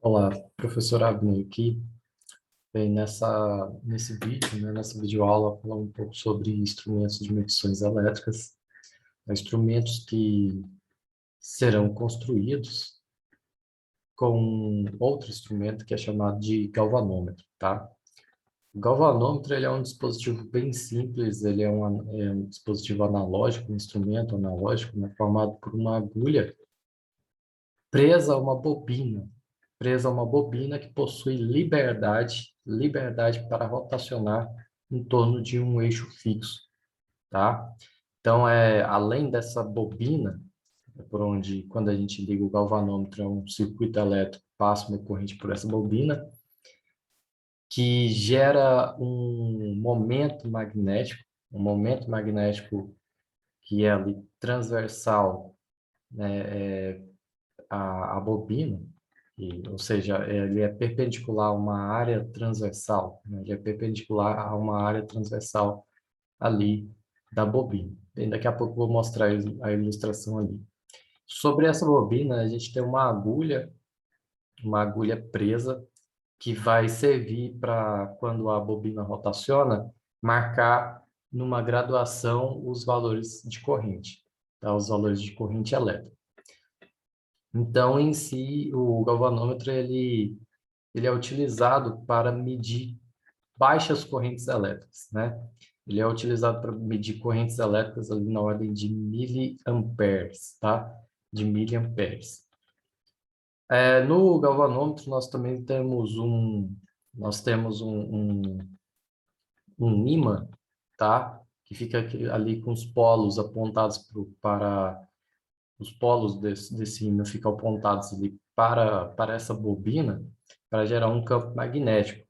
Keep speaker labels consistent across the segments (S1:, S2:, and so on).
S1: Olá, professor Abner aqui. Bem, nesse vídeo, nessa videoaula, falar um pouco sobre instrumentos de medições elétricas, instrumentos que serão construídos com outro instrumento que é chamado de galvanômetro, tá? O galvanômetro, ele é um dispositivo bem simples, ele é um dispositivo analógico, um instrumento analógico, né, formado por uma agulha presa a uma bobina, que possui liberdade para rotacionar em torno de um eixo fixo, tá? Então, além dessa bobina, por onde, quando a gente liga o galvanômetro, é um circuito elétrico, passa uma corrente por essa bobina, que gera um momento magnético que é ali transversal, né, a bobina, ou seja, ele é perpendicular a uma área transversal, né? Ele é perpendicular a uma área transversal ali da bobina. E daqui a pouco eu vou mostrar a ilustração ali. Sobre essa bobina, a gente tem uma agulha presa, que vai servir para, quando a bobina rotaciona, marcar numa graduação os valores de corrente, tá? Os valores de corrente elétrica. Então, em si, o galvanômetro ele é utilizado para medir baixas correntes elétricas, né? Ele é utilizado para medir correntes elétricas ali na ordem de miliamperes, tá? De miliamperes. No galvanômetro nós temos um ímã, tá? Que fica ali com os polos apontados para os polos desse ímã ficam apontados ali para essa bobina, para gerar um campo magnético.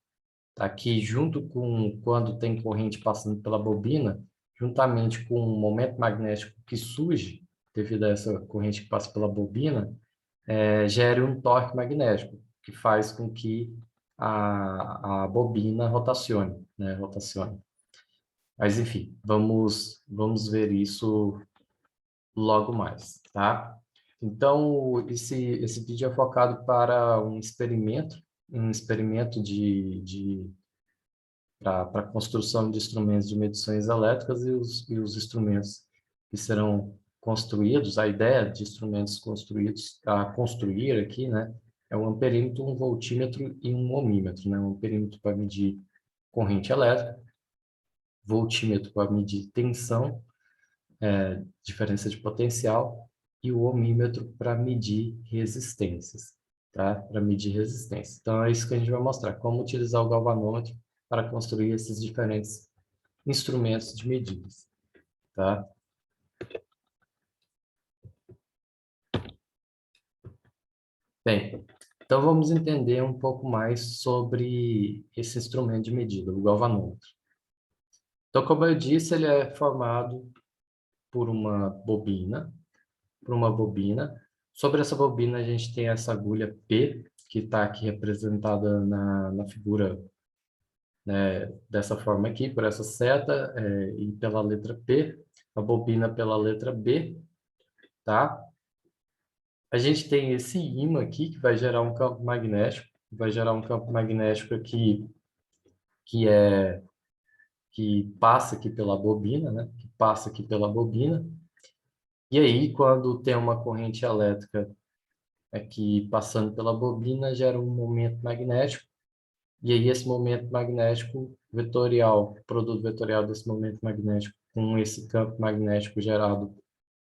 S1: Tá? Que junto com quando tem corrente passando pela bobina, juntamente com o momento magnético que surge devido a essa corrente que passa pela bobina, gere um torque magnético, que faz com que a bobina rotacione, né? Rotacione. Mas, enfim, vamos ver isso logo mais, tá? Então, esse vídeo é focado para um experimento para a construção de instrumentos de medições elétricas e os instrumentos que serão construídos, a ideia de instrumentos construídos, a construir aqui, né, é um amperímetro, um voltímetro e um ohmímetro, né? Um amperímetro para medir corrente elétrica, voltímetro para medir tensão, diferença de potencial, e o ohmímetro para medir resistências, tá? Para medir resistência. Então, é isso que a gente vai mostrar, como utilizar o galvanômetro para construir esses diferentes instrumentos de medidas, tá? Bem, então vamos entender um pouco mais sobre esse instrumento de medida, o galvanômetro. Então, como eu disse, ele é formado por uma bobina, por uma bobina. Sobre essa bobina, a gente tem essa agulha P, que está aqui representada na figura, né, dessa forma aqui, por essa seta, e pela letra P, a bobina pela letra B, tá? A gente tem esse ímã aqui, que vai gerar um campo magnético, aqui, que é que passa aqui pela bobina, né? Que passa aqui pela bobina. E aí, quando tem uma corrente elétrica aqui passando pela bobina, gera um momento magnético. E aí, esse momento magnético vetorial, produto vetorial desse momento magnético, com esse campo magnético gerado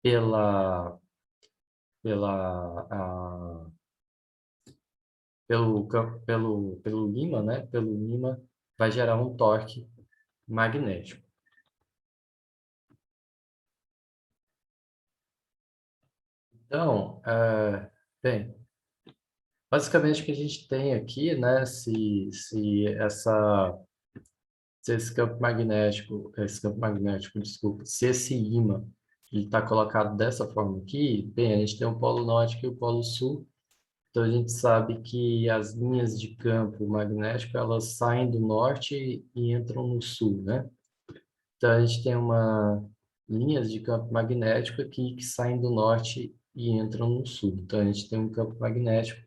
S1: pela, pela, a, pelo ímã, né? Pelo ímã, vai gerar um torque magnético. Então, bem, basicamente o que a gente tem aqui, né? Se esse campo magnético, desculpa, se esse ímã ele está colocado dessa forma aqui, bem, a gente tem o polo norte e o polo sul. Então a gente sabe que as linhas de campo magnético elas saem do norte e entram no sul, né? Então a gente tem uma linhas de campo magnético aqui que saem do norte e entram no sul. Então a gente tem um campo magnético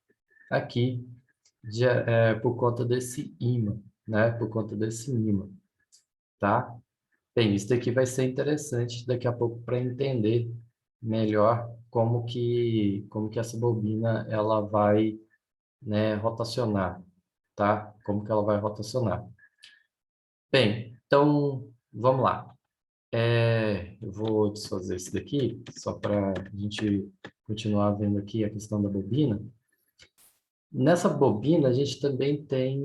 S1: aqui por conta desse ímã, né? Por conta desse ímã, tá? Bem, isso daqui vai ser interessante daqui a pouco para entender melhor como que essa bobina ela vai, né, rotacionar, tá? Como que ela vai rotacionar. Bem, então vamos lá. Eu vou desfazer isso daqui só para a gente continuar vendo aqui a questão da bobina. Nessa bobina a gente também tem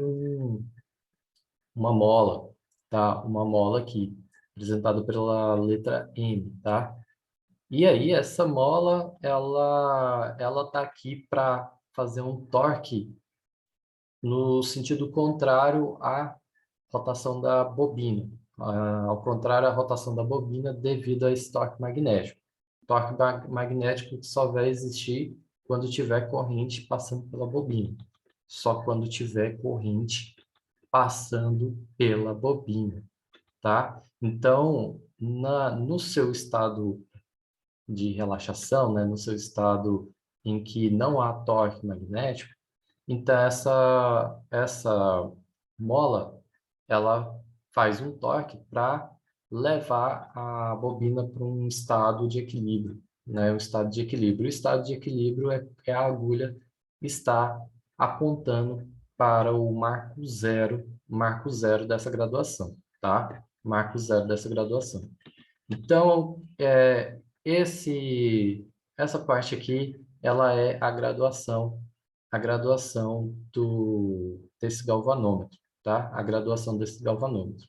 S1: uma mola, tá? Uma mola aqui, representada pela letra M, tá? E aí, essa mola, ela tá aqui para fazer um torque no sentido contrário à rotação da bobina. Ao contrário à rotação da bobina devido a esse torque magnético. Torque magnético que só vai existir quando tiver corrente passando pela bobina. Só quando tiver corrente passando pela bobina, tá? Então, no seu estado de relaxação, né, no seu estado em que não há torque magnético, então essa mola ela faz um torque para levar a bobina para um estado de equilíbrio, né, um estado de equilíbrio. O estado de equilíbrio é a agulha está apontando para o marco zero dessa graduação, tá? Marco zero dessa graduação. Então, essa parte aqui, ela é a graduação desse galvanômetro, tá? A graduação desse galvanômetro.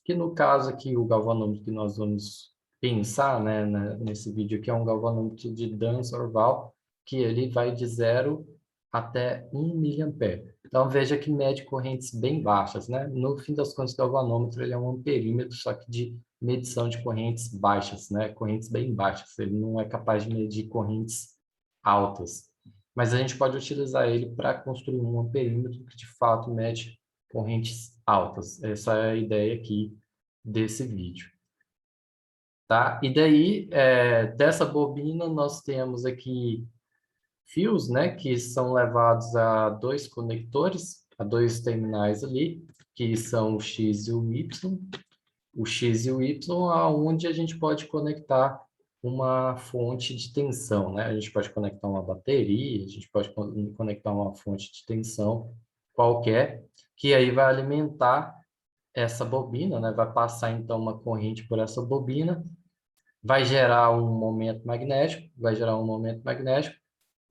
S1: Que no caso aqui, o galvanômetro que nós vamos pensar, né, nesse vídeo aqui, é um galvanômetro de Duns-Orval, que ele vai de 0 até 1 miliampere. Então, veja que mede correntes bem baixas, né? No fim das contas, o galvanômetro ele é um amperímetro, só que de medição de correntes baixas, né? Correntes bem baixas. Ele não é capaz de medir correntes altas. Mas a gente pode utilizar ele para construir um amperímetro que, de fato, mede correntes altas. Essa é a ideia aqui desse vídeo. Tá? E daí, dessa bobina, nós temos aqui fios, né, que são levados a dois conectores, a dois terminais ali, que são o X e o Y. O X e o Y, aonde a gente pode conectar uma fonte de tensão, né? A gente pode conectar uma bateria, a gente pode conectar uma fonte de tensão qualquer, que aí vai alimentar essa bobina, né? Vai passar então uma corrente por essa bobina, vai gerar um momento magnético,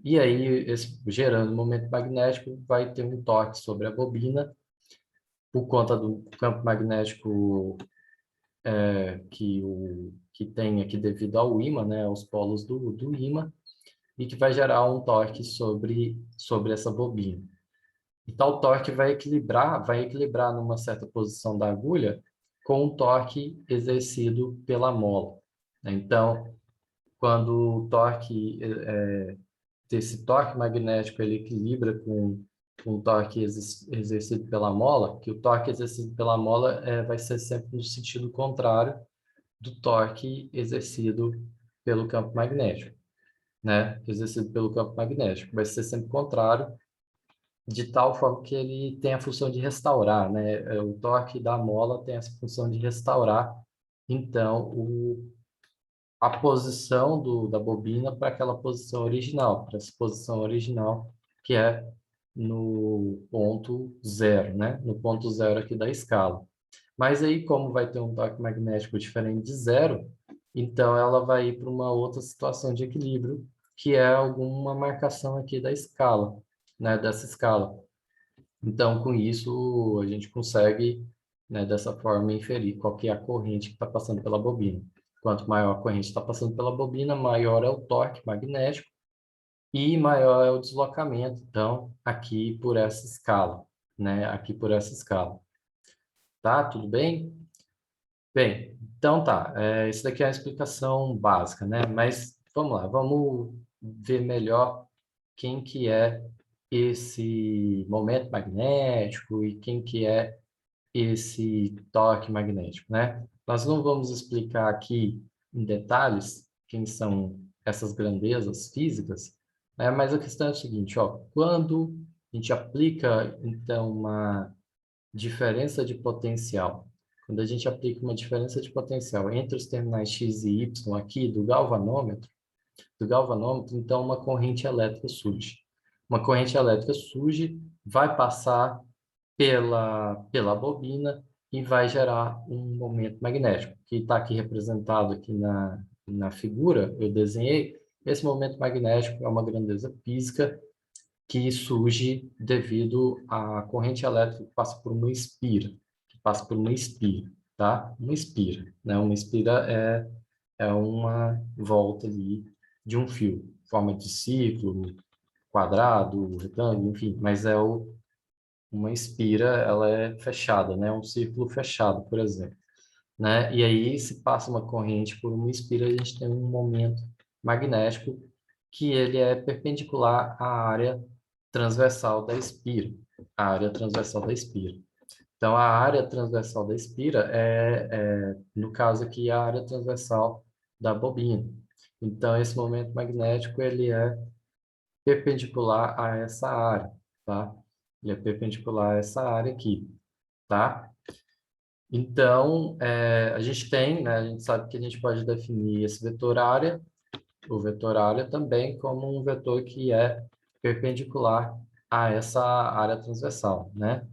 S1: e aí, gerando um momento magnético, vai ter um torque sobre a bobina, por conta do campo magnético que tem aqui devido ao ímã, né, aos polos do ímã, e que vai gerar um torque sobre essa bobina. E tal torque vai equilibrar numa certa posição da agulha com o torque exercido pela mola. Então, quando o torque, esse torque magnético ele equilibra com o torque exercido pela mola, que o torque exercido pela mola vai ser sempre no sentido contrário do torque exercido pelo campo magnético, né? Exercido pelo campo magnético. Vai ser sempre contrário, de tal forma que ele tem a função de restaurar, né? O torque da mola tem essa função de restaurar, então, a posição da bobina para aquela posição original, para essa posição original, que é no ponto zero, né? No ponto zero aqui da escala. Mas aí, como vai ter um torque magnético diferente de zero, então ela vai ir para uma outra situação de equilíbrio, que é alguma marcação aqui da escala, né? Dessa escala. Então, com isso, a gente consegue, né, dessa forma, inferir qual que é a corrente que está passando pela bobina. Quanto maior a corrente está passando pela bobina, maior é o torque magnético e maior é o deslocamento, então, aqui por essa escala, né? Aqui por essa escala. Tá? Tudo bem? Bem, então tá. Isso daqui é a explicação básica, né? Mas vamos lá, vamos ver melhor quem que é esse momento magnético e quem que é esse torque magnético, né? Nós não vamos explicar aqui em detalhes quem são essas grandezas físicas, né? Mas a questão é a seguinte, ó, quando a gente aplica, então, uma diferença de potencial. Quando a gente aplica uma diferença de potencial entre os terminais X e Y aqui do galvanômetro, então uma corrente elétrica surge. Uma corrente elétrica surge, vai passar pela bobina e vai gerar um momento magnético, que está aqui representado aqui na figura, eu desenhei. Esse momento magnético é uma grandeza física que surge devido à corrente elétrica que passa por uma espira, tá? Uma espira, né? Uma espira é uma volta ali de um fio, forma de ciclo, quadrado, retângulo, enfim, mas uma espira, ela é fechada, né? Um círculo fechado, por exemplo, né? E aí, se passa uma corrente por uma espira, a gente tem um momento magnético que ele é perpendicular à área transversal da espira, a área transversal da espira. Então, a área transversal da espira no caso aqui, a área transversal da bobina. Então, esse momento magnético, ele é perpendicular a essa área, tá? Ele é perpendicular a essa área aqui, tá? Então, a gente tem, né, a gente sabe que a gente pode definir esse vetor área, o vetor área também como um vetor que é perpendicular a essa área transversal, né?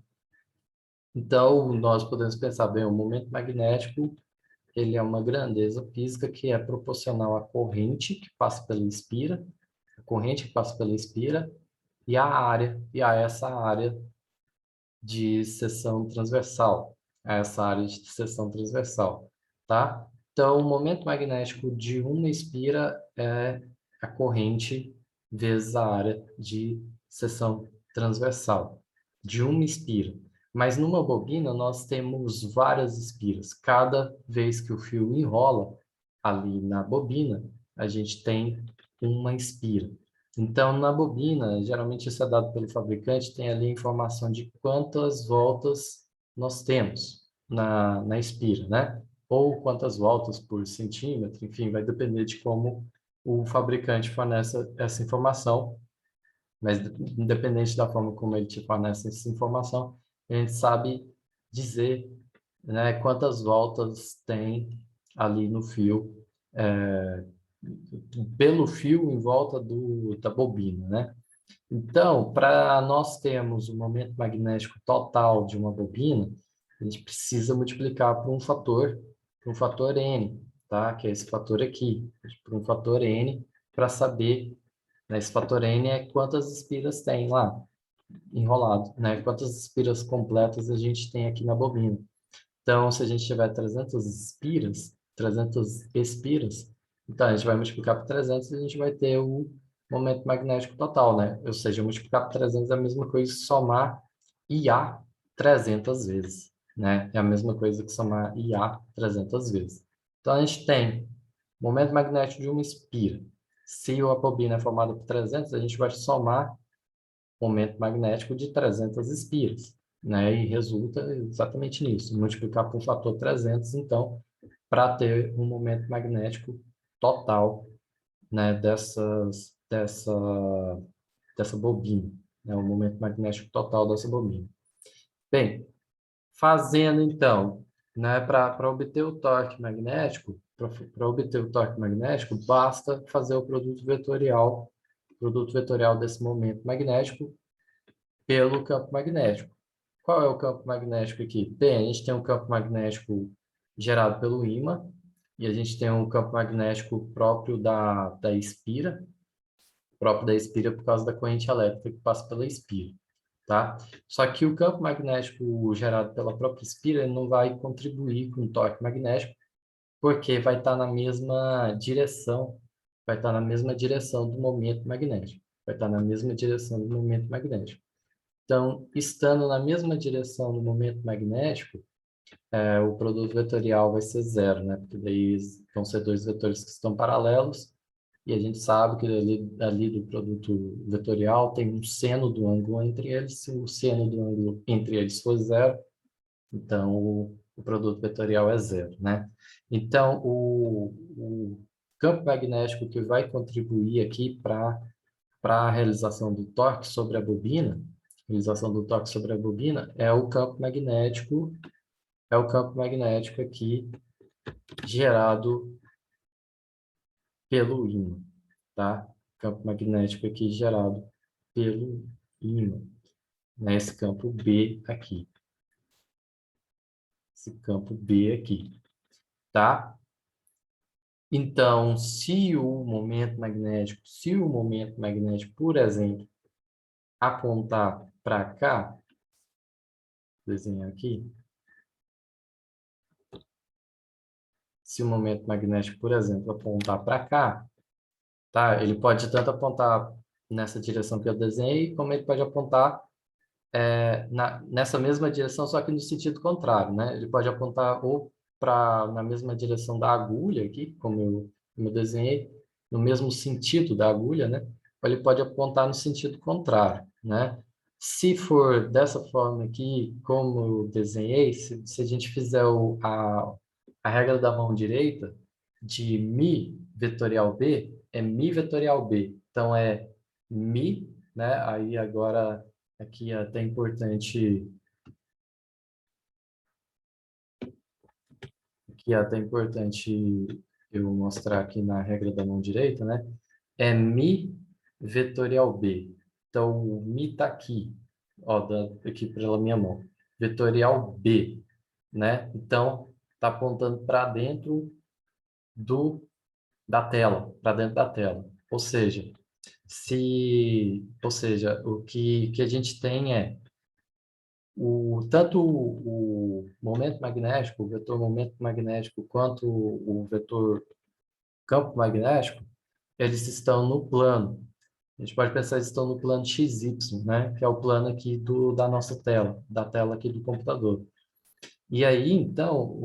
S1: Então, nós podemos pensar bem, o momento magnético, ele é uma grandeza física que é proporcional à corrente que passa pela espira, a corrente que passa pela espira e a essa área de seção transversal, a essa área de seção transversal, tá? Então, o momento magnético de uma espira é a corrente vezes a área de seção transversal de uma espira. Mas numa bobina nós temos várias espiras. Cada vez que o fio enrola ali na bobina, a gente tem uma espira. Então, na bobina, geralmente isso é dado pelo fabricante, tem ali a informação de quantas voltas nós temos na espira, né? Ou quantas voltas por centímetro, enfim, vai depender de como o fabricante fornece essa informação, mas independente da forma como ele te fornece essa informação, a gente sabe dizer, né, quantas voltas tem ali no fio, pelo fio em volta da bobina, né? Então, para nós termos o momento magnético total de uma bobina, a gente precisa multiplicar por um fator n, tá? Que é esse fator aqui, por um fator n, para saber, né, esse fator n é quantas espiras tem lá, enrolado, né? Quantas espiras completas a gente tem aqui na bobina. Então, se a gente tiver 300 espiras, então a gente vai multiplicar por 300 e a gente vai ter o momento magnético total, né? Ou seja, multiplicar por 300 é a mesma coisa que somar IA 300 vezes, né? É a mesma coisa que somar IA 300 vezes. Então, a gente tem momento magnético de uma espira. Se a bobina é formada por 300, a gente vai somar momento magnético de 300 espiras, né? E resulta exatamente nisso, multiplicar por fator 300, então, para ter um momento magnético total, né, dessa bobina, né, o momento magnético total dessa bobina. Bem, fazendo então, né, para obter o torque magnético, para obter o torque magnético, basta fazer o produto vetorial desse momento magnético pelo campo magnético. Qual é o campo magnético aqui? Bem, a gente tem um campo magnético gerado pelo ímã, e a gente tem um campo magnético próprio da espira, próprio da espira por causa da corrente elétrica que passa pela espira, tá? Só que o campo magnético gerado pela própria espira ele não vai contribuir com o torque magnético, porque vai estar na mesma direção do momento magnético, vai estar na mesma direção do momento magnético. Então, estando na mesma direção no momento magnético, o produto vetorial vai ser zero, né? Porque daí vão ser dois vetores que estão paralelos, e a gente sabe que ali do produto vetorial tem um seno do ângulo entre eles. Se o seno do ângulo entre eles for zero, então o produto vetorial é zero, né? Então, o campo magnético que vai contribuir aqui para a realização do torque sobre a bobina realização do torque sobre a bobina é o campo magnético aqui gerado pelo ímã, tá? Campo magnético aqui gerado pelo ímã, né? Esse campo B aqui. Esse campo B aqui, tá? Então, se o momento magnético, por exemplo, apontar para cá, desenhar aqui, se o momento magnético, por exemplo, apontar para cá, tá? Ele pode tanto apontar nessa direção que eu desenhei, como ele pode apontar nessa mesma direção, só que no sentido contrário, né? Ele pode apontar ou na mesma direção da agulha aqui, como eu desenhei, no mesmo sentido da agulha, né? Ou ele pode apontar no sentido contrário, né? Se for dessa forma aqui, como eu desenhei, se a gente fizer a regra da mão direita, de Mi vetorial B, é Mi vetorial B. Então, é Mi, né? Aí agora aqui é até importante, eu mostrar aqui na regra da mão direita, né? É Mi vetorial B. Então, o Mi está aqui, ó, aqui pela minha mão. Vetorial B, né? Então, está apontando para dentro da tela, para dentro da tela. Ou seja, o que a gente tem é tanto o momento magnético, o vetor momento magnético, quanto o vetor campo magnético, eles estão no plano. A gente pode pensar que eles estão no plano XY, né? Que é o plano aqui da nossa tela, da tela aqui do computador. E aí, então,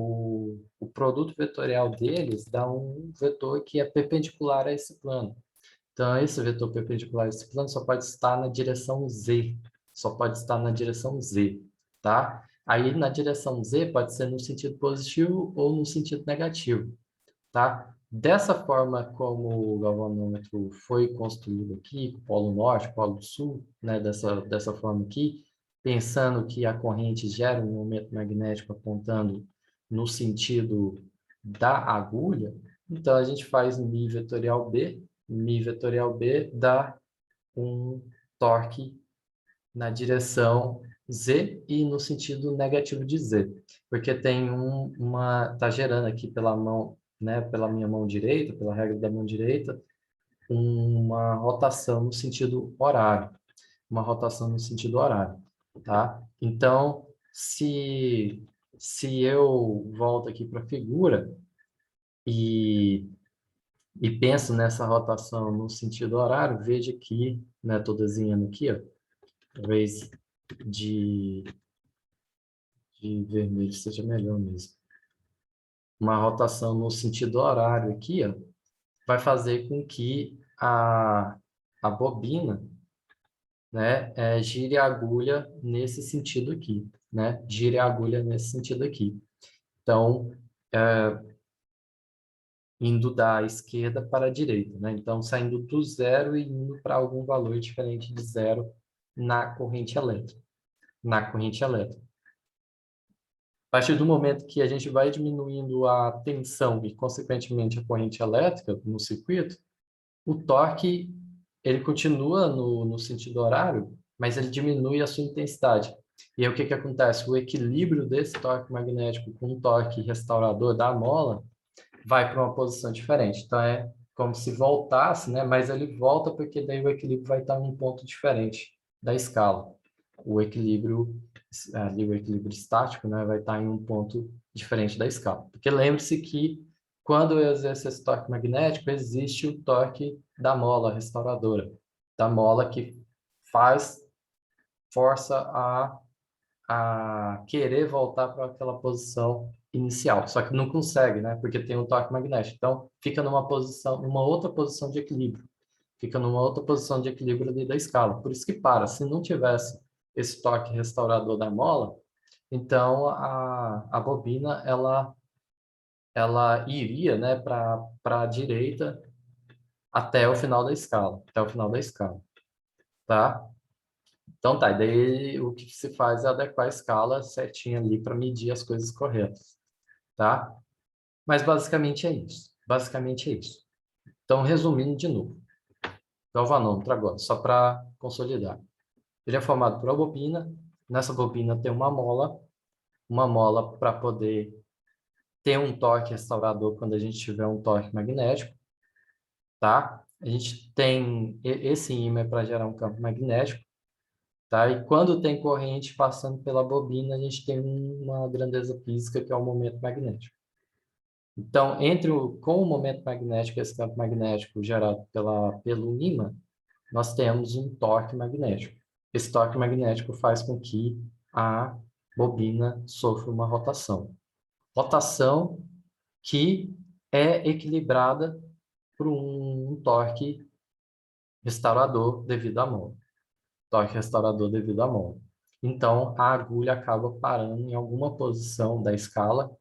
S1: o produto vetorial deles dá um vetor que é perpendicular a esse plano. Então, esse vetor perpendicular a esse plano só pode estar na direção Z. Só pode estar na direção Z, tá? Aí, na direção Z, pode ser no sentido positivo ou no sentido negativo, tá? Dessa forma como o galvanômetro foi construído aqui, com o polo norte, polo sul, né? Dessa forma aqui, pensando que a corrente gera um momento magnético apontando no sentido da agulha, então a gente faz Mi vetorial B, Mi vetorial B dá um torque na direção Z e no sentido negativo de Z, porque tem tá gerando aqui pela mão, né, pela minha mão direita, pela regra da mão direita, uma rotação no sentido horário, uma rotação no sentido horário, tá? Então, se eu volto aqui para a figura e penso nessa rotação no sentido horário, veja que, né, estou desenhando aqui, ó, talvez de, de vermelho seja melhor mesmo. Uma rotação no sentido horário aqui, ó, vai fazer com que a bobina, né, gire a agulha nesse sentido aqui, né? Gire a agulha nesse sentido aqui. Então, indo da esquerda para a direita, né? Então, saindo do zero e indo para algum valor diferente de zero na corrente elétrica. Na corrente elétrica. A partir do momento que a gente vai diminuindo a tensão e, consequentemente, a corrente elétrica no circuito, o torque ele continua no sentido horário, mas ele diminui a sua intensidade. E aí o que que acontece? O equilíbrio desse torque magnético com o torque restaurador da mola vai para uma posição diferente. Então é como se voltasse, né? Mas ele volta porque daí o equilíbrio vai estar em um ponto diferente da escala. O equilíbrio ali, o equilíbrio estático, né, vai estar em um ponto diferente da escala. Porque lembre-se que quando eu exerço esse torque magnético, existe o torque da mola restauradora, da mola que força a querer voltar para aquela posição inicial, só que não consegue, né? Porque tem um torque magnético. Então, fica numa outra posição de equilíbrio. Fica numa outra posição de equilíbrio ali da escala. Por isso que para. Se não tivesse esse torque restaurador da mola, então a bobina ela iria, né, para a direita até o final da escala, tá? Então tá, daí o que se faz é adequar a escala certinha ali para medir as coisas corretas, tá? Mas basicamente é isso. Basicamente é isso. Então, resumindo de novo, galvanômetro agora, só para consolidar. Ele é formado por uma bobina, nessa bobina tem uma mola para poder ter um torque restaurador quando a gente tiver um torque magnético, tá? A gente tem esse ímã para gerar um campo magnético, tá? E quando tem corrente passando pela bobina, a gente tem uma grandeza física que é o momento magnético. Então, com o momento magnético, esse campo magnético gerado pelo ímã, nós temos um torque magnético. Esse torque magnético faz com que a bobina sofra uma rotação. Rotação que é equilibrada por um torque restaurador devido à mola. Torque restaurador devido à mola. Então, a agulha acaba parando em alguma posição da escala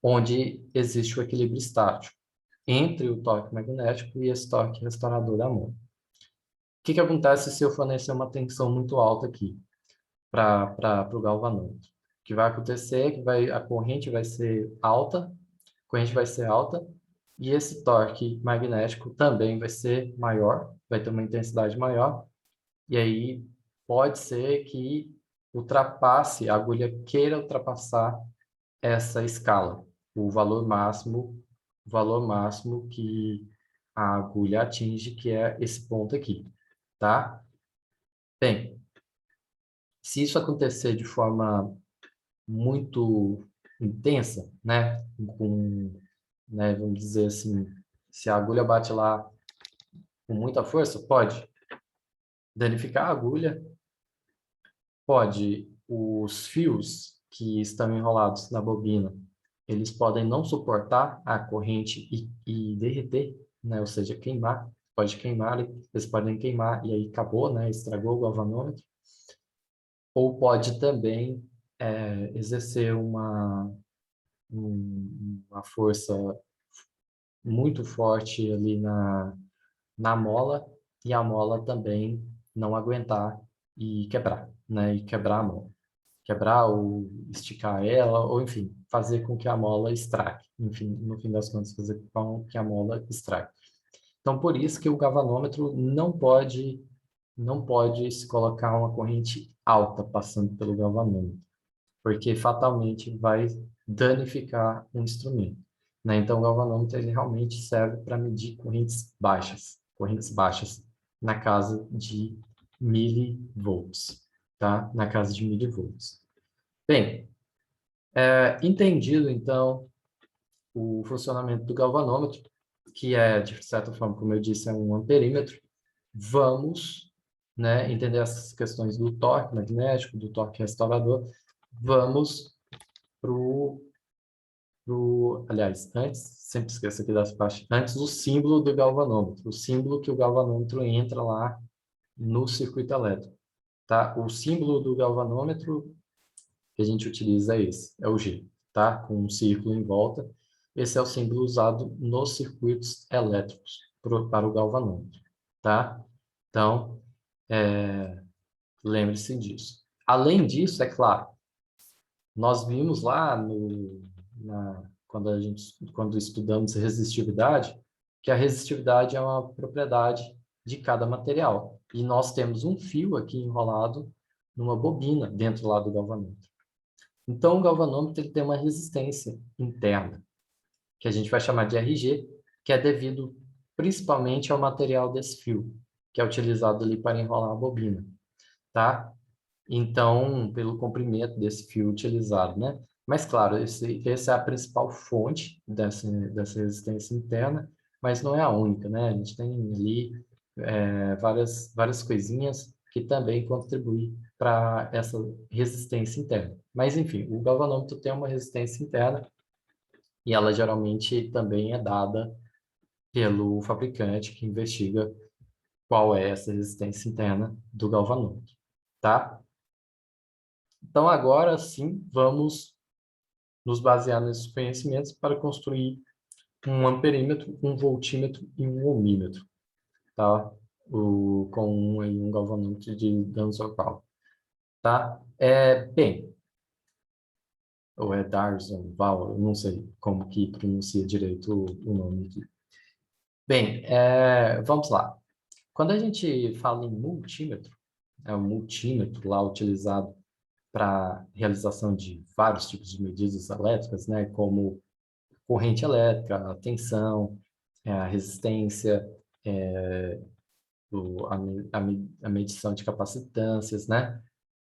S1: onde existe o equilíbrio estático entre o torque magnético e esse torque restaurador da mola. O que acontece se eu fornecer uma tensão muito alta aqui para o galvanômetro? O que vai acontecer é que a corrente vai ser alta, e esse torque magnético também vai ser maior, vai ter uma intensidade maior, e aí pode ser que a agulha queira ultrapassar essa escala, o valor máximo que a agulha atinge, que é esse ponto aqui, tá? Bem, se isso acontecer de forma muito intensa, né, vamos dizer assim, se a agulha bate lá com muita força, pode danificar a agulha, pode os fios que estão enrolados na bobina, eles podem não suportar a corrente e derreter, né? Ou seja, queimar. Pode queimar, eles podem queimar e aí acabou, né? Estragou o galvanômetro. Ou pode também exercer uma força muito forte ali na mola e a mola também não aguentar e quebrar, né? E quebrar a mola. Quebrar ou esticar ela, ou enfim, fazer com que a mola estrague. Enfim, no fim das contas, fazer com que a mola estrague. Então, por isso que o galvanômetro não pode se colocar uma corrente alta passando pelo galvanômetro, porque fatalmente vai danificar o instrumento, né? Então, o galvanômetro ele realmente serve para medir correntes baixas na casa de milivolts, tá? Na casa de milivolts. Bem, entendido, então, o funcionamento do galvanômetro, que é, de certa forma, como eu disse, é um amperímetro, vamos, né, entender essas questões do torque magnético, do torque restaurador, vamos aliás, antes, sempre esqueço aqui das partes, antes o símbolo do galvanômetro, o símbolo que o galvanômetro entra lá no circuito elétrico, tá? O símbolo do galvanômetro que a gente utiliza é esse, é o G, tá? Com um círculo em volta. Esse é o símbolo usado nos circuitos elétricos para o galvanômetro, tá? Então, lembre-se disso. Além disso, é claro, nós vimos lá quando estudamos resistividade, que a resistividade é uma propriedade de cada material. E nós temos um fio aqui enrolado numa bobina dentro lá do galvanômetro. Então, o galvanômetro ele tem uma resistência interna, que a gente vai chamar de RG, que é devido principalmente ao material desse fio, que é utilizado ali para enrolar a bobina, tá? Então, pelo comprimento desse fio utilizado, né? Mas, claro, essa é a principal fonte dessa resistência interna, mas não é a única, né? A gente tem ali várias coisinhas que também contribuem para essa resistência interna. Mas, enfim, o galvanômetro tem uma resistência interna e ela geralmente também é dada pelo fabricante que investiga qual é essa resistência interna do galvanômetro, tá? Então, agora sim, vamos nos basear nesses conhecimentos para construir um amperímetro, um voltímetro e um ohmímetro, tá? Com um galvanômetro de Ganzorpal. tá? Bem, ou é Darzon, Val, eu não sei como que pronuncia direito o nome aqui. Bem, vamos lá. Quando a gente fala em multímetro, é o multímetro lá utilizado para realização de vários tipos de medidas elétricas, né, como corrente elétrica, a tensão, a resistência, a medição de capacitâncias, né?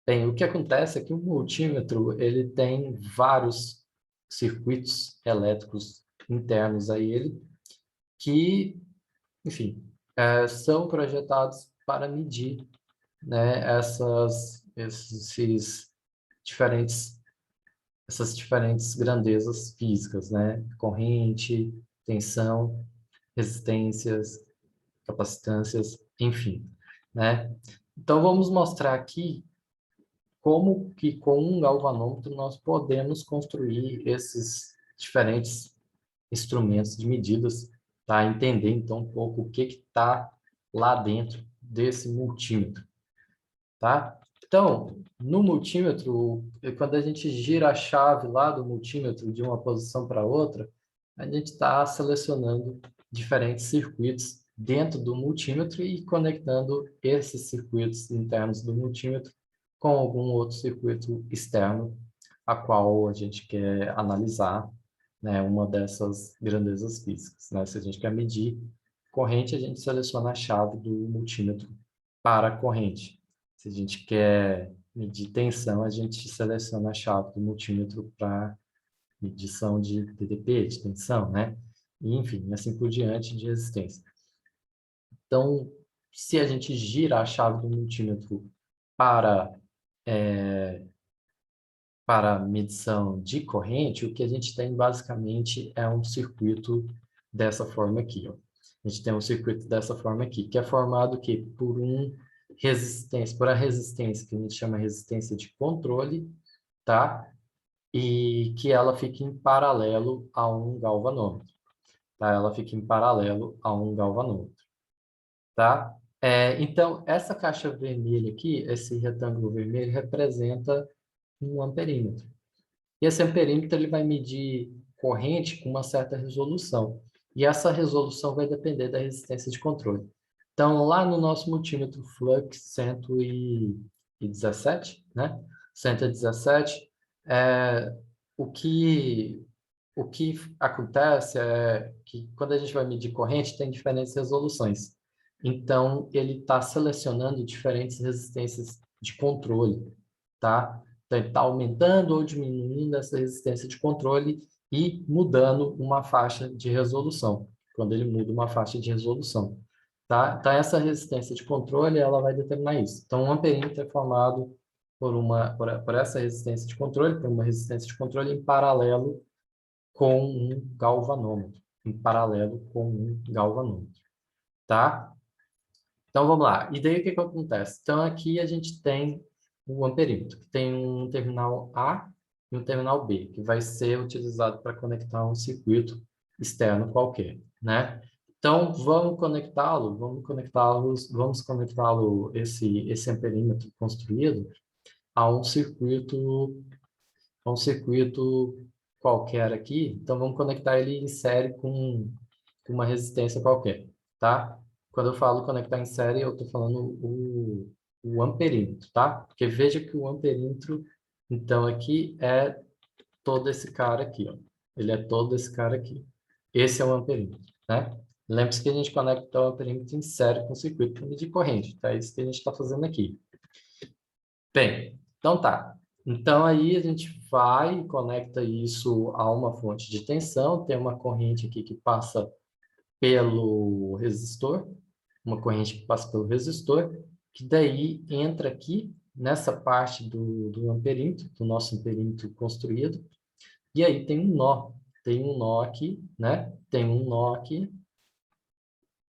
S1: Bem, o que acontece é que o multímetro ele tem vários circuitos elétricos internos a ele que, enfim, são projetados para medir, né, diferentes, essas diferentes grandezas físicas, né? Corrente, tensão, resistências, capacitâncias, enfim, né? Então, vamos mostrar aqui como que com um galvanômetro nós podemos construir esses diferentes instrumentos de medidas, tá? Entender então um pouco o que está lá dentro desse multímetro, tá? Então, no multímetro, quando a gente gira a chave lá do multímetro de uma posição para outra, a gente está selecionando diferentes circuitos dentro do multímetro e conectando esses circuitos internos do multímetro com algum outro circuito externo, a qual a gente quer analisar, né, uma dessas grandezas físicas, né? Se a gente quer medir corrente, a gente seleciona a chave do multímetro para a corrente. Se a gente quer medir tensão, a gente seleciona a chave do multímetro para medição de TDP, de tensão, né? E, enfim, assim por diante de resistência. Então, se a gente gira a chave do multímetro para, para medição de corrente, o que a gente tem basicamente é um circuito dessa forma aqui, ó. A gente tem um circuito dessa forma aqui, que é formado que por a resistência que a gente chama resistência de controle, tá? E que ela fica em paralelo a um galvanômetro, tá? Ela fica em paralelo a um galvanômetro, tá? Então, essa caixa vermelha aqui, esse retângulo vermelho, representa um amperímetro. E esse amperímetro ele vai medir corrente com uma certa resolução. E essa resolução vai depender da resistência de controle. Então, lá no nosso multímetro Flux 117, né? 117, é, o que, o que acontece é que quando a gente vai medir corrente, tem diferentes resoluções. Então, ele está selecionando diferentes resistências de controle, tá? Então, ele está aumentando ou diminuindo essa resistência de controle e mudando uma faixa de resolução, quando ele muda uma faixa de resolução. Tá? Então, essa resistência de controle, ela vai determinar isso. Então, um amperímetro é formado por essa resistência de controle, por uma resistência de controle em paralelo com um galvanômetro. Em paralelo com um galvanômetro. Tá? Então, vamos lá. E daí, o que que acontece? Então, aqui a gente tem o amperímetro, que tem um terminal A e um terminal B, que vai ser utilizado para conectar um circuito externo qualquer, né? Então, vamos conectá-lo, esse amperímetro construído a um circuito qualquer aqui. Então, vamos conectar ele em série com uma resistência qualquer, tá? Quando eu falo conectar em série, eu estou falando o amperímetro, tá? Porque veja que o amperímetro, então, aqui é todo esse cara aqui, ó. Ele é todo esse cara aqui. Esse é o amperímetro, né? Lembre-se que a gente conecta o amperímetro em série com o circuito para medir corrente, tá? É isso que a gente está fazendo aqui. Bem, então tá. Então aí a gente vai e conecta isso a uma fonte de tensão, tem uma corrente aqui que passa pelo resistor, uma corrente que passa pelo resistor, que daí entra aqui nessa parte do amperímetro, do nosso amperímetro construído, e aí tem um nó aqui, né? Tem um nó aqui,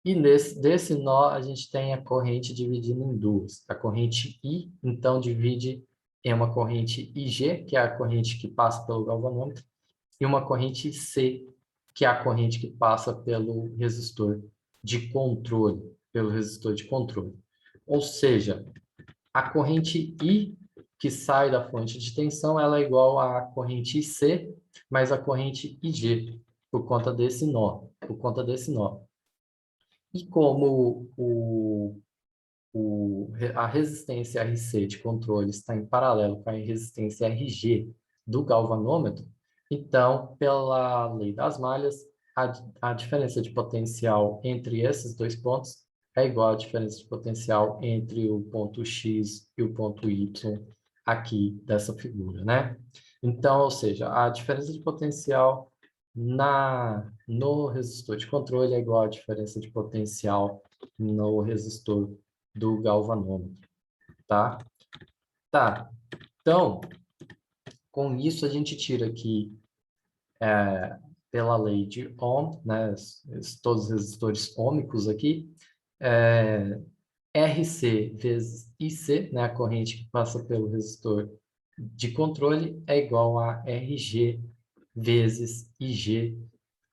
S1: e desse nó a gente tem a corrente dividida em duas. A corrente I, então, divide em uma corrente IG, que é a corrente que passa pelo galvanômetro, e uma corrente C, que é a corrente que passa pelo resistor de controle, Ou seja, a corrente I, que sai da fonte de tensão, ela é igual à corrente IC mais a corrente IG, por conta desse nó, por conta desse nó. E como a resistência RC de controle está em paralelo com a resistência RG do galvanômetro, então, pela lei das malhas, a diferença de potencial entre esses dois pontos é igual à diferença de potencial entre o ponto X e o ponto Y aqui dessa figura, né? Então, ou seja, a diferença de potencial no resistor de controle é igual à diferença de potencial no resistor do galvanômetro, tá? Tá, então, com isso a gente tira aqui, pela lei de Ohm, né, todos os resistores ômicos aqui, RC vezes IC, né, a corrente que passa pelo resistor de controle, é igual a RG vezes IG,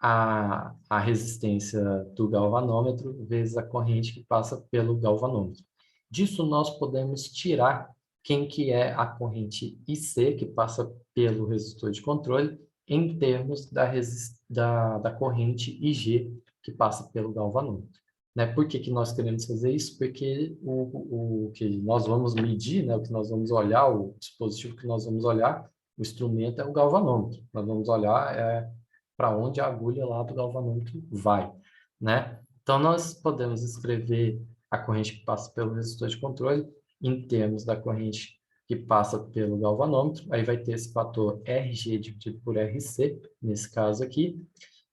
S1: a resistência do galvanômetro, vezes a corrente que passa pelo galvanômetro. Disso nós podemos tirar quem que é a corrente IC, que passa pelo resistor de controle, em termos da corrente IG, que passa pelo galvanômetro. Né? Por que que nós queremos fazer isso? Porque o que nós vamos medir, né? O que nós vamos olhar, o dispositivo que nós vamos olhar, o instrumento é o galvanômetro. Nós vamos olhar para onde a agulha lá do galvanômetro vai, né? Então, nós podemos escrever a corrente que passa pelo resistor de controle em termos da corrente que passa pelo galvanômetro, aí vai ter esse fator RG dividido por RC, nesse caso aqui,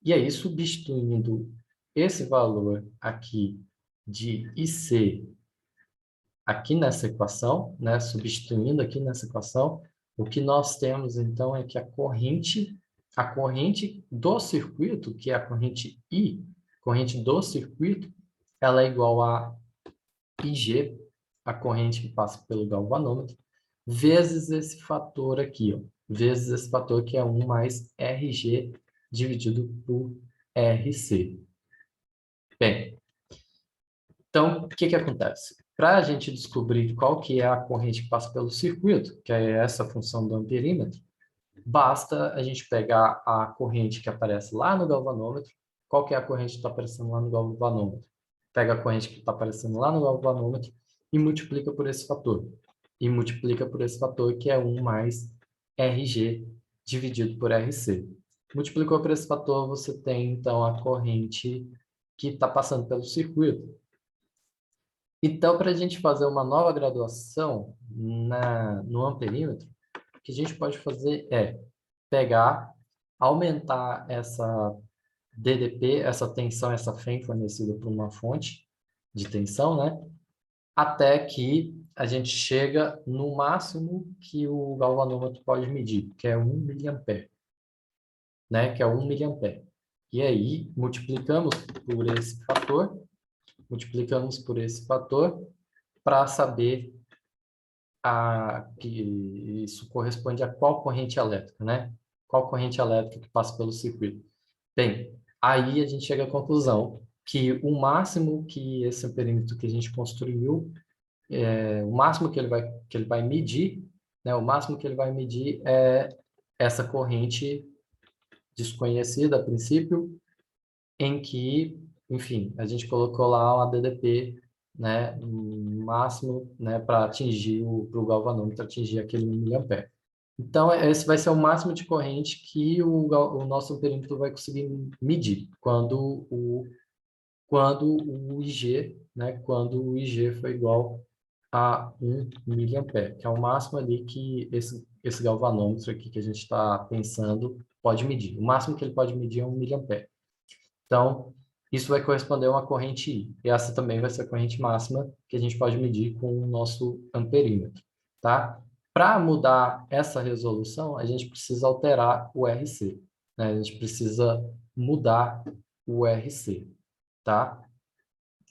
S1: e aí substituindo esse valor aqui de IC aqui nessa equação, né, substituindo aqui nessa equação, o que nós temos então é que a corrente do circuito, que é a corrente I, corrente do circuito, ela é igual a IG, a corrente que passa pelo galvanômetro, vezes esse fator aqui, ó, vezes esse fator que é 1 mais RG dividido por RC. Bem, então, o que que acontece? Para a gente descobrir qual que é a corrente que passa pelo circuito, que é essa função do amperímetro, basta a gente pegar a corrente que aparece lá no galvanômetro. Qual que é a corrente que está aparecendo lá no galvanômetro? Pega a corrente que está aparecendo lá no galvanômetro e multiplica por esse fator. E multiplica por esse fator que é 1 mais RG dividido por RC. Multiplicou por esse fator, você tem, então, a corrente que está passando pelo circuito. Então, para a gente fazer uma nova graduação no amperímetro, o que a gente pode fazer é pegar, aumentar essa DDP, essa tensão, essa FEM fornecida por uma fonte de tensão, né? Até que a gente chega no máximo que o galvanômetro pode medir, que é 1 miliampere, né? Que é 1 miliampere. E aí, multiplicamos por esse fator para saber que isso corresponde a qual corrente elétrica, né? Qual corrente elétrica que passa pelo circuito. Bem, aí a gente chega à conclusão que o máximo que esse perímetro que a gente construiu, o máximo que ele vai medir, né? O máximo que ele vai medir é essa corrente desconhecida a princípio, em que, enfim, a gente colocou lá uma DDP, né, no máximo, né, para atingir para o galvanômetro atingir aquele 1 miliampere. Então, esse vai ser o máximo de corrente que o nosso perímetro vai conseguir medir quando o IG, né, quando o IG foi igual a 1 miliampere, que é o máximo ali que esse galvanômetro aqui que a gente está pensando pode medir. O máximo que ele pode medir é 1 miliampere. Então, isso vai corresponder a uma corrente I. E essa também vai ser a corrente máxima que a gente pode medir com o nosso amperímetro, tá? Para mudar essa resolução, a gente precisa alterar o RC, né? A gente precisa mudar o RC, tá?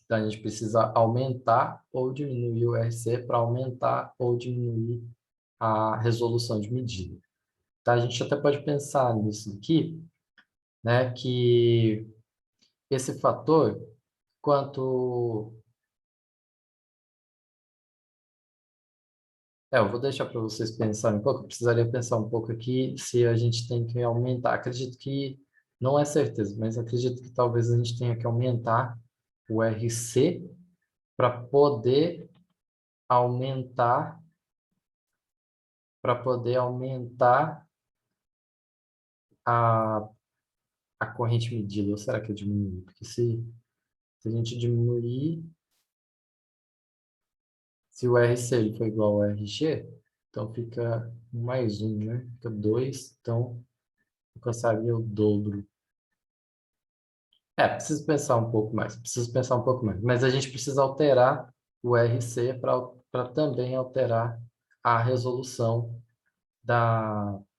S1: Então, a gente precisa aumentar ou diminuir o RC para aumentar ou diminuir a resolução de medida. Tá? A gente até pode pensar nisso aqui, né? Que esse fator, quanto Eu vou deixar para vocês pensarem um pouco. Eu precisaria pensar um pouco aqui se a gente tem que aumentar. Acredito que não é certeza, mas acredito que talvez a gente tenha que aumentar o RC para poder aumentar a, a corrente medida. Ou será que eu diminui? Porque se a gente diminuir, se o RC ele for igual ao RG, então fica mais um, né? Fica 2, então alcançaria o dobro. Preciso pensar um pouco mais, preciso pensar um pouco mais. Mas a gente precisa alterar o RC para também alterar a resolução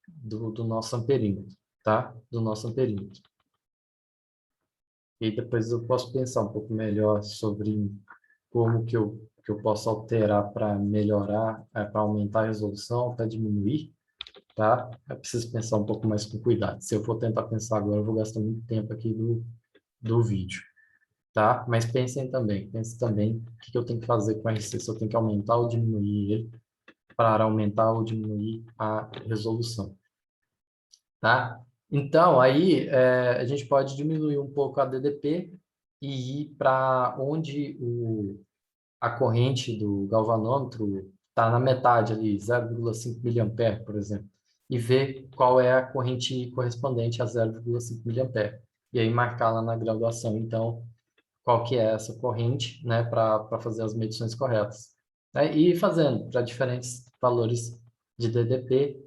S1: do nosso amperímetro, tá? Do nosso amperímetro. E depois eu posso pensar um pouco melhor sobre como que eu posso alterar para melhorar, para aumentar a resolução, para diminuir, tá? Eu preciso pensar um pouco mais com cuidado. Se eu for tentar pensar agora, eu vou gastar muito tempo aqui do vídeo. Tá? Mas pense também o que eu tenho que fazer com o RC, se eu tenho que aumentar ou diminuir ele para aumentar ou diminuir a resolução, tá? Então, aí a gente pode diminuir um pouco a DDP e ir para onde a corrente do galvanômetro está na metade ali, 0,5 miliampere, por exemplo, e ver qual é a corrente correspondente a 0,5 miliampere. E aí marcar lá na graduação, então, qual que é essa corrente, né, para fazer as medições corretas. Né? E ir fazendo para diferentes valores de DDP,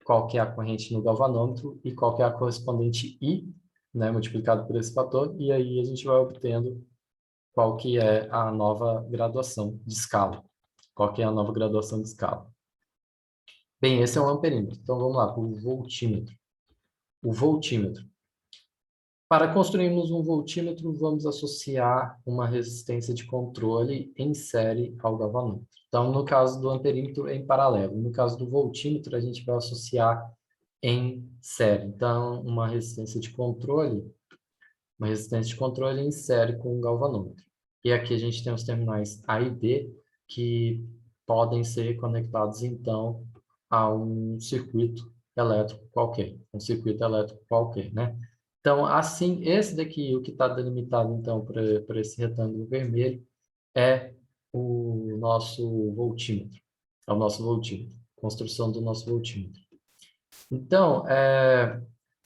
S1: qual que é a corrente no galvanômetro e qual que é a correspondente I, né, multiplicado por esse fator, e aí a gente vai obtendo qual que é a nova graduação de escala. Qual que é a nova graduação de escala. Bem, esse é o amperímetro. Então, vamos lá, o voltímetro. O voltímetro. Para construirmos um voltímetro, vamos associar uma resistência de controle em série ao galvanômetro. Então, no caso do amperímetro, é em paralelo. No caso do voltímetro, a gente vai associar em série. Então, uma resistência de controle em série com o galvanômetro. E aqui a gente tem os terminais A e B, que podem ser conectados, então, a um circuito elétrico qualquer. Um circuito elétrico qualquer, né? Então, assim, esse daqui, o que está delimitado, então, para esse retângulo vermelho, é o nosso voltímetro. É o nosso voltímetro. Construção do nosso voltímetro. Então,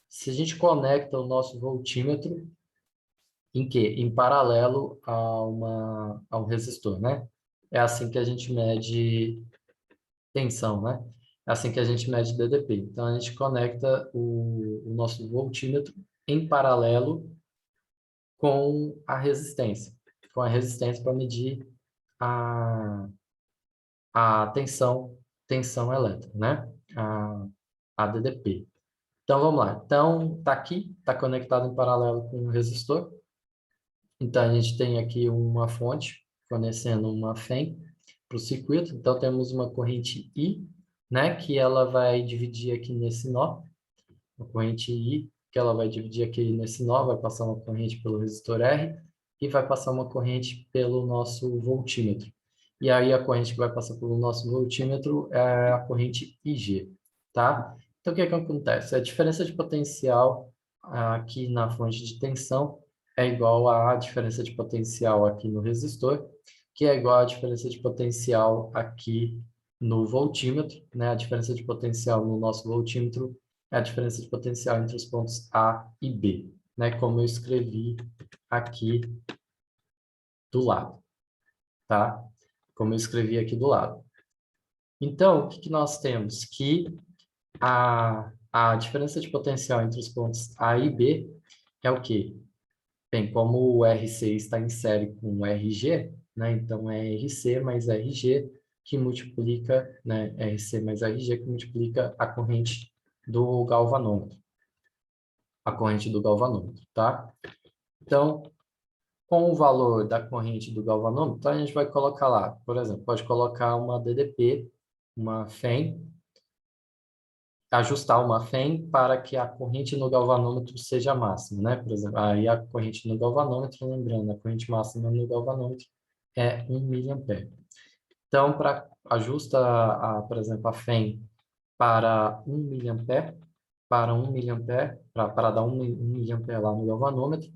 S1: se a gente conecta o nosso voltímetro em quê? Em paralelo a um resistor, né? É assim que a gente mede tensão, né? É assim que a gente mede DDP. Então, a gente conecta o nosso voltímetro em paralelo com a resistência para medir a, a tensão elétrica, né? A DDP. Então, vamos lá. Então, tá aqui, tá conectado em paralelo com o resistor. Então, a gente tem aqui uma fonte fornecendo uma FEM para o circuito. Então, temos uma corrente I, né, que ela vai dividir aqui nesse nó. Uma corrente I, que ela vai dividir aqui nesse nó, vai passar uma corrente pelo resistor R e vai passar uma corrente pelo nosso voltímetro. E aí, a corrente que vai passar pelo nosso voltímetro é a corrente IG, tá? Então, o que é que acontece? A diferença de potencial aqui na fonte de tensão é igual à diferença de potencial aqui no resistor, que é igual à diferença de potencial aqui no voltímetro, né? A diferença de potencial no nosso voltímetro é a diferença de potencial entre os pontos A e B, né? Como eu escrevi aqui do lado, tá? Como eu escrevi aqui do lado. Então, o que que nós temos? Que a diferença de potencial entre os pontos A e B é o quê? Bem, como o RC está em série com o RG, né? Então é RC mais RG que multiplica, né? RC mais RG que multiplica a corrente do galvanômetro. A corrente do galvanômetro, tá? Então, com o valor da corrente do galvanômetro, então a gente vai colocar lá, por exemplo, pode colocar uma DDP, uma FEM, ajustar uma FEM para que a corrente no galvanômetro seja máxima, né? Por exemplo, aí a corrente no galvanômetro, lembrando, a corrente máxima no galvanômetro é 1 miliampere. Então, ajusta, por exemplo, a FEM para 1 miliampere, para 1 miliampere, para dar 1 miliampere lá no galvanômetro,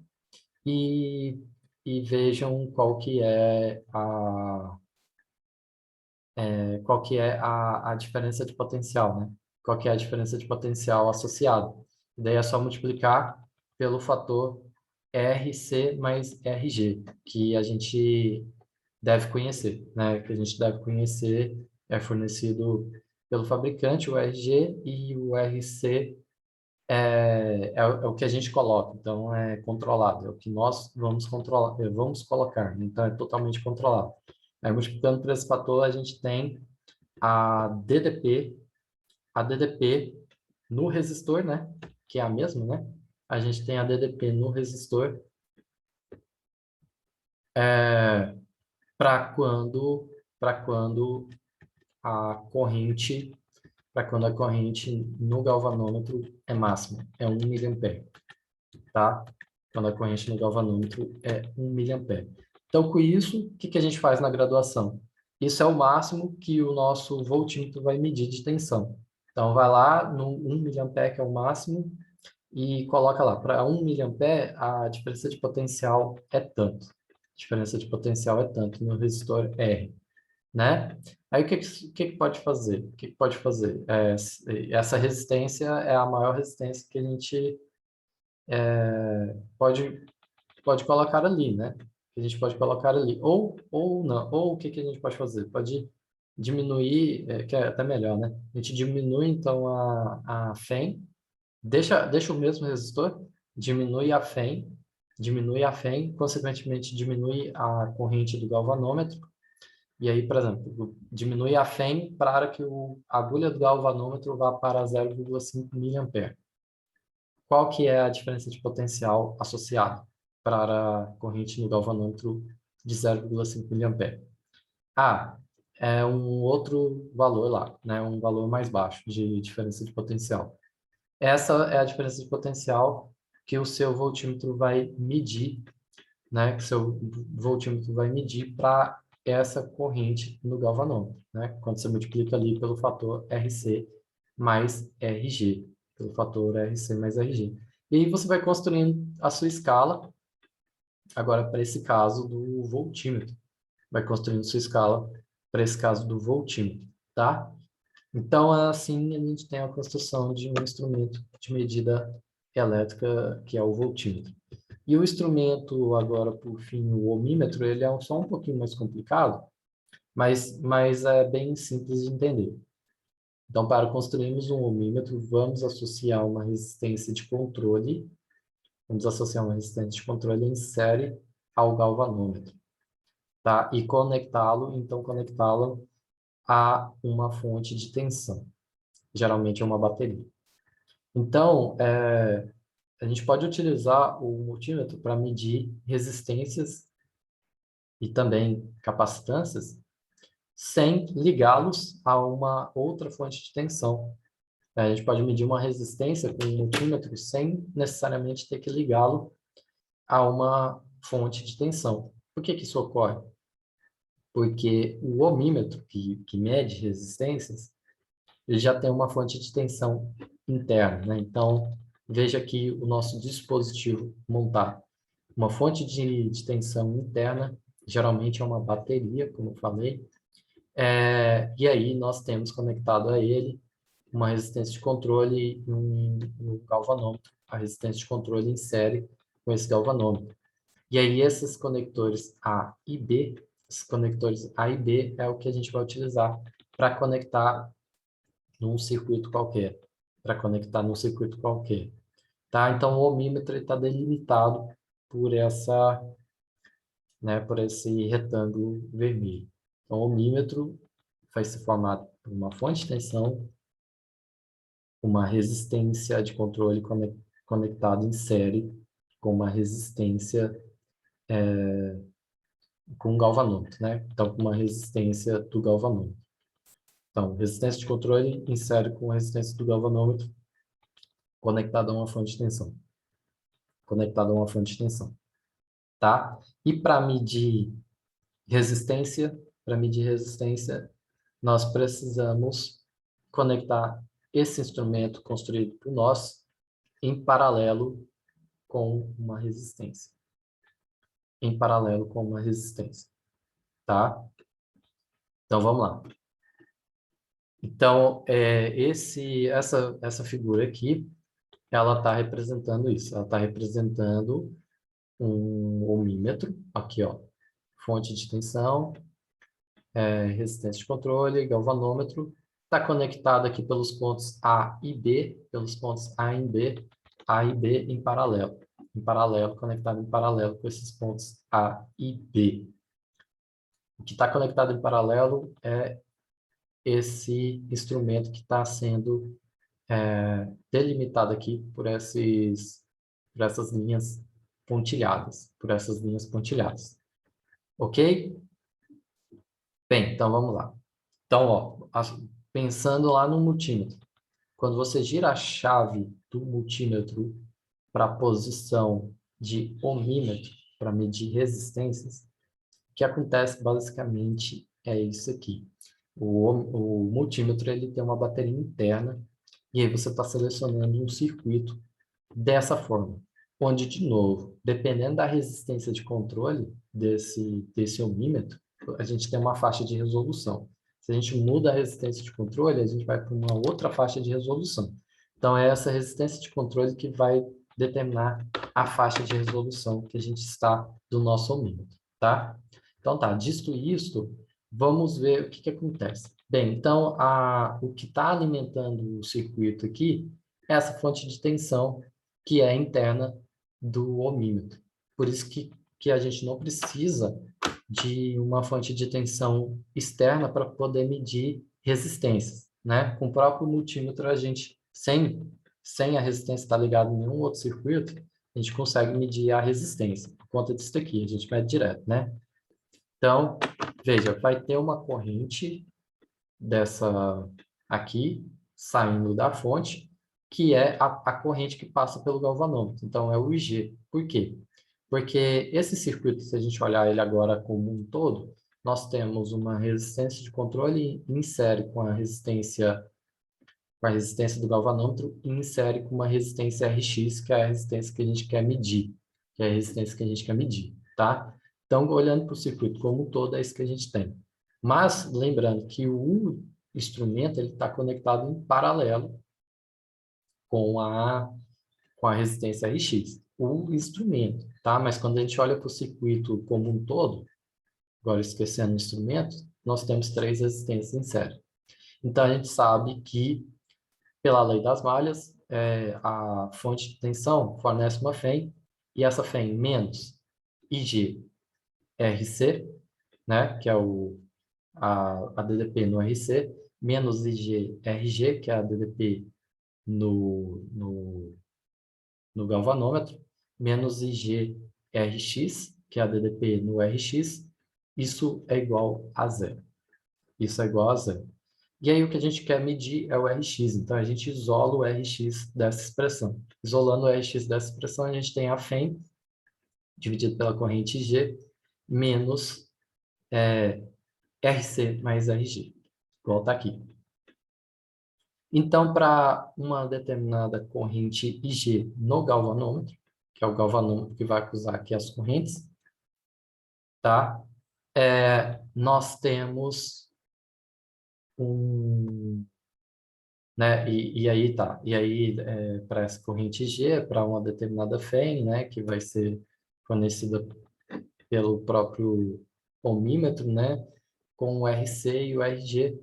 S1: e, e vejam qual que é a diferença de potencial, né? Qual que é a diferença de potencial associada. Daí é só multiplicar pelo fator RC mais RG, que a gente deve conhecer, né? Que a gente deve conhecer, é fornecido pelo fabricante, o RG, e o RC é o que a gente coloca, então é controlado, é o que nós vamos controlar, vamos colocar, então é totalmente controlado. Aí, multiplicando por esse fator, a gente tem a DDP no resistor, né? Que é a mesma, né? A gente tem a DDP no resistor para quando a corrente a corrente no galvanômetro é máxima, é 1 miliampere, tá? Quando a corrente no galvanômetro é 1 miliampere. Então, com isso, o que que a gente faz na graduação? Isso é o máximo que o nosso voltímetro vai medir de tensão. Então, vai lá no 1 miliampere, que é o máximo, e coloca lá, para 1 miliampere, a diferença de potencial é tanto. A diferença de potencial é tanto no resistor R, né? Aí, o que que pode fazer? O que que pode fazer? Essa resistência é a maior resistência que a gente pode colocar ali, né? Que a gente pode colocar ali. Ou não. Ou o que que a gente pode fazer? Pode diminuir, que é até melhor, né? A gente diminui, então, a FEM, deixa o mesmo resistor, diminui a FEM, consequentemente diminui a corrente do galvanômetro, e aí, por exemplo, diminui a FEM para que a agulha do galvanômetro vá para 0,5 miliampere. Qual que é a diferença de potencial associada para a corrente no galvanômetro de 0,5 miliampere? Ah, é um outro valor lá, né? Um valor mais baixo de diferença de potencial. Essa é a diferença de potencial que o seu voltímetro vai medir, né? Que o seu voltímetro vai medir para essa corrente no galvanômetro, né? Quando você multiplica ali pelo fator RC mais RG, pelo fator RC mais RG. E aí você vai construindo a sua escala, agora para esse caso do voltímetro. Vai construindo sua escala para esse caso do voltímetro, tá? Então, assim, a gente tem a construção de um instrumento de medida elétrica, que é o voltímetro. E o instrumento, agora, por fim, o ohmímetro, ele é só um pouquinho mais complicado, mas é bem simples de entender. Então, para construirmos um ohmímetro, vamos associar uma resistência de controle em série ao galvanômetro, tá? E conectá-lo a uma fonte de tensão, geralmente é uma bateria. Então, a gente pode utilizar o multímetro para medir resistências e também capacitâncias sem ligá-los a uma outra fonte de tensão. A gente pode medir uma resistência com um multímetro sem necessariamente ter que ligá-lo a uma fonte de tensão. Por que que isso ocorre? Porque o ohmímetro, que mede resistências, ele já tem uma fonte de tensão interna, né? Então, veja aqui o nosso dispositivo montado. Uma fonte de tensão interna, geralmente é uma bateria, como eu falei, e aí nós temos conectado a ele uma resistência de controle e um galvanômetro, a resistência de controle em série com esse galvanômetro. E aí esses conectores A e B, esses conectores A e B é o que a gente vai utilizar para conectar num circuito qualquer, tá? Então o ohmímetro está delimitado por por esse retângulo vermelho. Então, o ohmímetro vai ser formado por uma fonte de tensão, uma resistência de controle conectada em série com uma resistência com um galvanômetro, né? Então, com uma resistência do galvanômetro. Então, resistência de controle em série com resistência do galvanômetro conectada a uma fonte de tensão. Conectada a uma fonte de tensão, tá? E para medir resistência, para medir resistência, nós precisamos conectar esse instrumento construído por nós em paralelo com uma resistência. Em paralelo com uma resistência, tá? Então, vamos lá. Então, essa figura aqui, ela está representando isso. Ela está representando um ohmímetro, aqui, ó, fonte de tensão, resistência de controle, galvanômetro, está conectado aqui pelos pontos A e B, pelos pontos A e B em paralelo, conectado em paralelo com esses pontos A e B. O que está conectado em paralelo é esse instrumento que está sendo delimitado aqui por essas linhas pontilhadas, Ok? Bem, então vamos lá. Então, ó, pensando lá no multímetro, quando você gira a chave do multímetro para a posição de ohmímetro, para medir resistências, o que acontece basicamente é isso aqui. O multímetro ele tem uma bateria interna e aí você está selecionando um circuito dessa forma, onde, de novo, dependendo da resistência de controle desse ohmímetro, a gente tem uma faixa de resolução. Se a gente muda a resistência de controle, a gente vai para uma outra faixa de resolução. Então, é essa resistência de controle que vai determinar a faixa de resolução que a gente está do nosso ohmímetro, tá? Então, tá, dito isto, vamos ver o que acontece. Bem, então, o que está alimentando o circuito aqui é essa fonte de tensão que é interna do ohmímetro. Por isso que a gente não precisa de uma fonte de tensão externa para poder medir resistências, né? Com o próprio multímetro, a gente, sem a resistência estar ligada em nenhum outro circuito, a gente consegue medir a resistência. Por conta disso aqui, a gente mede direto, né? Então, veja, vai ter uma corrente dessa aqui, saindo da fonte, que é a corrente que passa pelo galvanômetro. Então, é o IG. Por quê? Porque esse circuito, se a gente olhar ele agora como um todo, nós temos uma resistência de controle em série com a resistência do galvanômetro e em série com uma resistência RX, que é a resistência que a gente quer medir, tá? Então, olhando para o circuito como um todo, é isso que a gente tem. Mas, lembrando que o instrumento está conectado em paralelo com a resistência RX. O instrumento, tá? Mas quando a gente olha para o circuito como um todo, agora esquecendo o instrumento, nós temos 3 resistências em série. Então, a gente sabe que, pela lei das malhas, a fonte de tensão fornece uma FEM, e essa FEM menos IGRC, né, que é a DDP no RC, menos IGRG, que é a DDP no galvanômetro, menos IGRX, que é a DDP no RX, isso é igual a zero. Isso é igual a zero. E aí o que a gente quer medir é o RX, então a gente isola o RX dessa expressão. Isolando o RX dessa expressão, a gente tem a FEM, dividido pela corrente G, menos RC mais RG, igual está aqui. Então, para uma determinada corrente IG no galvanômetro, que é o galvanômetro que vai acusar aqui as correntes, tá? Nós temos né? E aí tá. E aí, para essa corrente G, para uma determinada FEM, né? Que vai ser fornecida pelo próprio ohmímetro, né? Com o RC e o RG,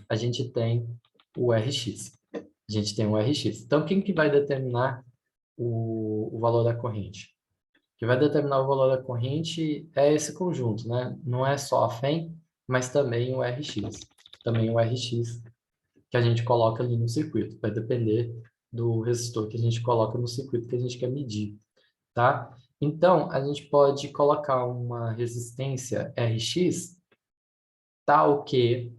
S1: a gente tem o RX. A gente tem o RX. Então, quem que vai determinar o valor da corrente? O que vai determinar o valor da corrente é esse conjunto, né? Não é só a FEM, mas também o RX. Também o RX que a gente coloca ali no circuito. Vai depender do resistor que a gente coloca no circuito que a gente quer medir, tá? Então, a gente pode colocar uma resistência RX tal que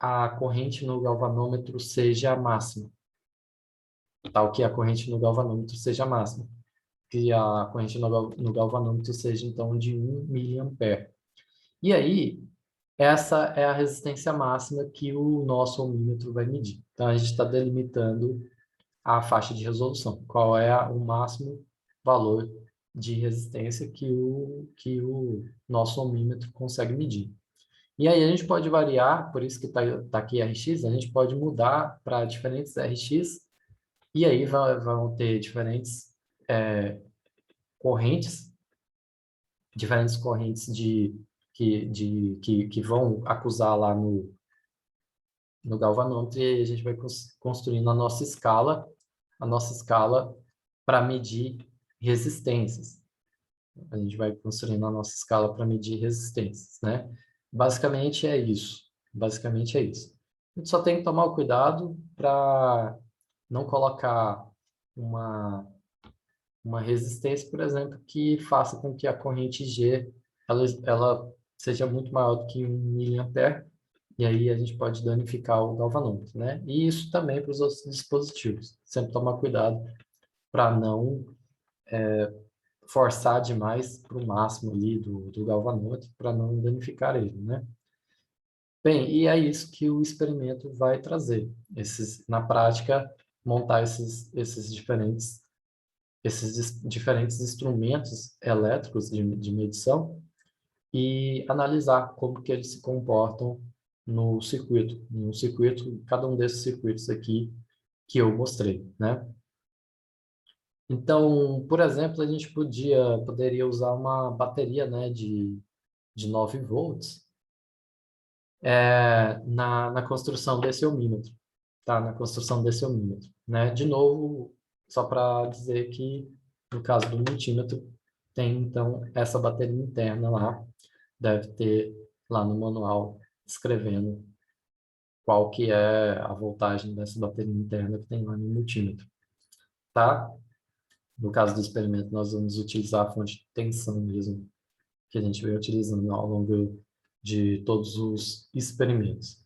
S1: a corrente no galvanômetro seja máxima. Tal que a corrente no galvanômetro seja máxima. Que a corrente no galvanômetro seja, então, de 1 miliampere. E aí, essa é a resistência máxima que o nosso ohmímetro vai medir. Então, a gente está delimitando a faixa de resolução. Qual é o máximo valor de resistência que o nosso ohmímetro consegue medir. E aí a gente pode variar, por isso que tá aqui RX, a gente pode mudar para diferentes RX, e aí vão ter correntes, diferentes correntes que vão acusar lá no galvanômetro, e a gente vai construindo a nossa escala para medir resistências. A gente vai construindo a nossa escala para medir resistências, né? Basicamente é isso. Basicamente é isso. A gente só tem que tomar o cuidado para não colocar uma, uma resistência, por exemplo, que faça com que a corrente G ela seja muito maior do que 1 mA, e aí a gente pode danificar o galvanômetro, né? E isso também para os outros dispositivos. Sempre tomar cuidado para não forçar demais para o máximo ali do galvanômetro, para não danificar ele, né? Bem, e é isso que o experimento vai trazer. Na prática, montar esses diferentes instrumentos elétricos de medição e analisar como que eles se comportam no circuito, cada um desses circuitos aqui que eu mostrei, né? Então, por exemplo, a gente poderia usar uma bateria, né, de 9 volts na construção desse ohmímetro, tá? Na construção desse ohmímetro, né? De novo, só para dizer que, no caso do multímetro, tem, então, essa bateria interna lá, deve ter lá no manual escrevendo qual que é a voltagem dessa bateria interna que tem lá no multímetro, tá? No caso do experimento, nós vamos utilizar a fonte de tensão mesmo, que a gente veio utilizando ao longo de todos os experimentos.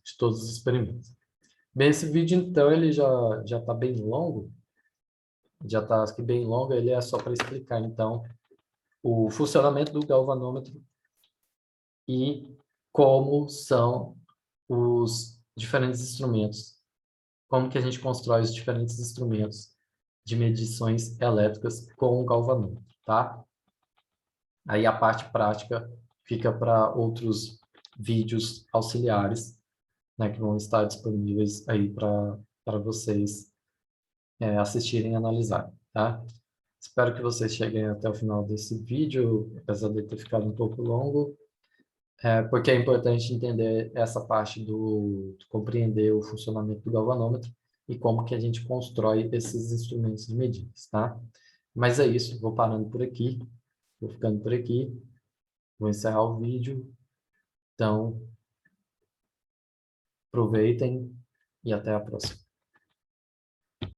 S1: Bem, esse vídeo, então, ele já está bem longo, já está aqui bem longo, ele é só para explicar, então, o funcionamento do galvanômetro e como são os diferentes instrumentos, como que a gente constrói os diferentes instrumentos de medições elétricas com o galvanômetro, tá? Aí a parte prática fica para outros vídeos auxiliares, né, que vão estar disponíveis aí para vocês assistirem e analisarem, tá? Espero que vocês cheguem até o final desse vídeo, apesar de ter ficado um pouco longo, porque é importante entender essa parte de compreender o funcionamento do galvanômetro e como que a gente constrói esses instrumentos de medidas, tá? Mas é isso, vou parando por aqui, vou ficando por aqui, vou encerrar o vídeo. Então, aproveitem e até a próxima.